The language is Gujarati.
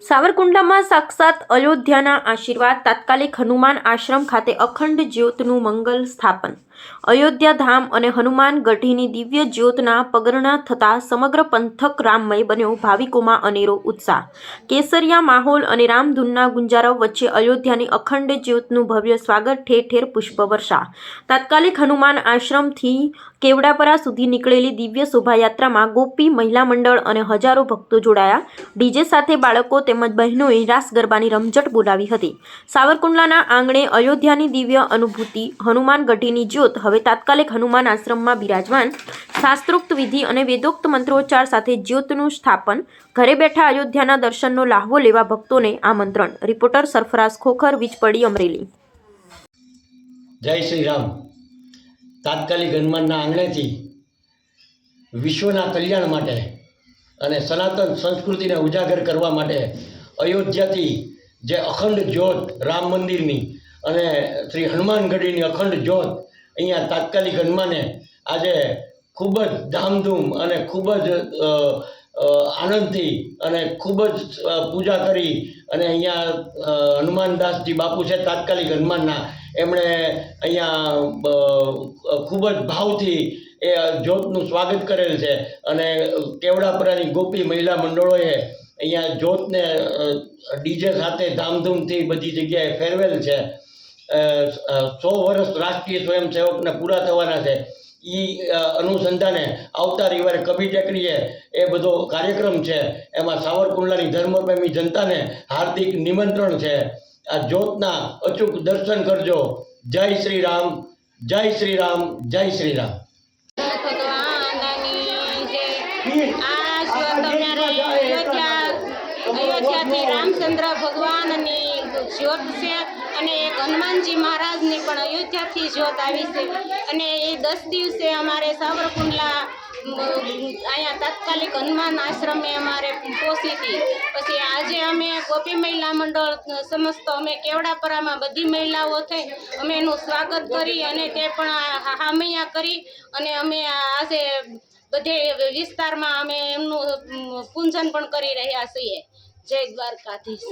સાવરકુંડલામાં સાક્ષાત અયોધ્યાના આશીર્વાદ તાત્કાલિક હનુમાન આશ્રમ ખાતે અખંડ જ્યોતનું મંગલ સ્થાપન। અયોધ્યા ધામ અને હનુમાન ગઢીની દિવ્ય જ્યોતના પગરણા થતાં સમગ્ર પંથક રામમય બન્યો। ભાવિકોમાં અનેરો ઉત્સાહ, કેસરિયા માહોલ અને રામધૂનના ગુંજારવ વચ્ચે અયોધ્યાની અખંડ જ્યોતનું ભવ્ય સ્વાગત। ઠેર ઠેર પુષ્પવર્ષા। તાત્કાલિક હનુમાન આશ્રમથી કેવડાપરા સુધી નીકળેલી દિવ્ય શોભાયાત્રામાં ગોપી મહિલા મંડળ અને હજારો ભક્તો જોડાયા। ડીજે સાથે બાળકો તેમજ બહેનોએ રાસ ગરબાની રમઝટ બોલાવી હતી। સાવરકુંડલાના આંગણે અયોધ્યાની દિવ્ય અનુભૂતિ। હનુમાન ગઢીની જ્યોત હવે તાત્કાલિક હનુમાન આશ્રમમાં બિરાજમાન। શાસ્ત્રોક્ત વિધિ અને વેદોક્ત મંત્રોચ્ચાર સાથે જ્યોતનું સ્થાપન। ઘરે બેઠા અયોધ્યાના દર્શનનો લાહવો લેવા ભક્તોને આમંત્રણ। રિપોર્ટર સરફરાઝ ખોખર, વીજપડી, અમરેલી। જય શ્રી રામ। તાત્કાલિક હનુમાનના આંગણેથી વિશ્વના કલ્યાણ માટે અને સનાતન સંસ્કૃતિને ઉજાગર કરવા માટે અયોધ્યાથી જે અખંડ જ્યોત રામ મંદિરની અને શ્રી હનુમાનગઢીની અખંડ જ્યોત અહીંયા તાત્કાલિક હનુમાને આજે ખૂબ જ ધામધૂમ અને ખૂબ જ આનંદથી અને ખૂબ જ પૂજા કરી અને અહીંયા હનુમાનદાસજી બાપુ છે તાત્કાલિક હનુમાનના, એમણે અહીંયા ખૂબ જ ભાવથી એ જ્યોતનું સ્વાગત કરેલ છે અને કેવડાપરાની ગોપી મહિલા મંડળોએ અહીંયા જ્યોતને ડીજે સાથે ધામધૂમથી બધી જગ્યાએ ફેરવેલ છે। 100 વર્ષ રાષ્ટ્રીય સ્વયંસેવકને પૂરા થવાના છે। એ અનુસંધાને આવતા રવિવારે કબી ટેકરીએ એ બધો કાર્યક્રમ છે, એમાં સાવરકુંડલાની ધર્મપ્રેમી જનતાને હાર્દિક નિમંત્રણ છે। આ જ્યોતના અચૂક દર્શન કરજો। જય શ્રી રામ, જય શ્રી રામ, જય શ્રી રામ। અયોધ્યાથી રામચંદ્ર ભગવાનની જ્યોત છે અને એક હનુમાનજી મહારાજની પણ અયોધ્યાથી જ્યોત આવી છે અને એ 10 દિવસે અમારે સાવરકુંડલા અહીંયા તાત્કાલિક હનુમાન આશ્રમે અમારે પહોંચી હતી। પછી આજે અમે ગોપી મહિલા મંડળ સમસ્ત અમે કેવડાપરામાં બધી મહિલાઓ થઈ અમે એનું સ્વાગત કરી અને તે પણ હામૈયા કરી અને અમે આજે બધે વિસ્તારમાં અમે એમનું પૂજન પણ કરી રહ્યા છીએ। જય દ્વારકાધીશ।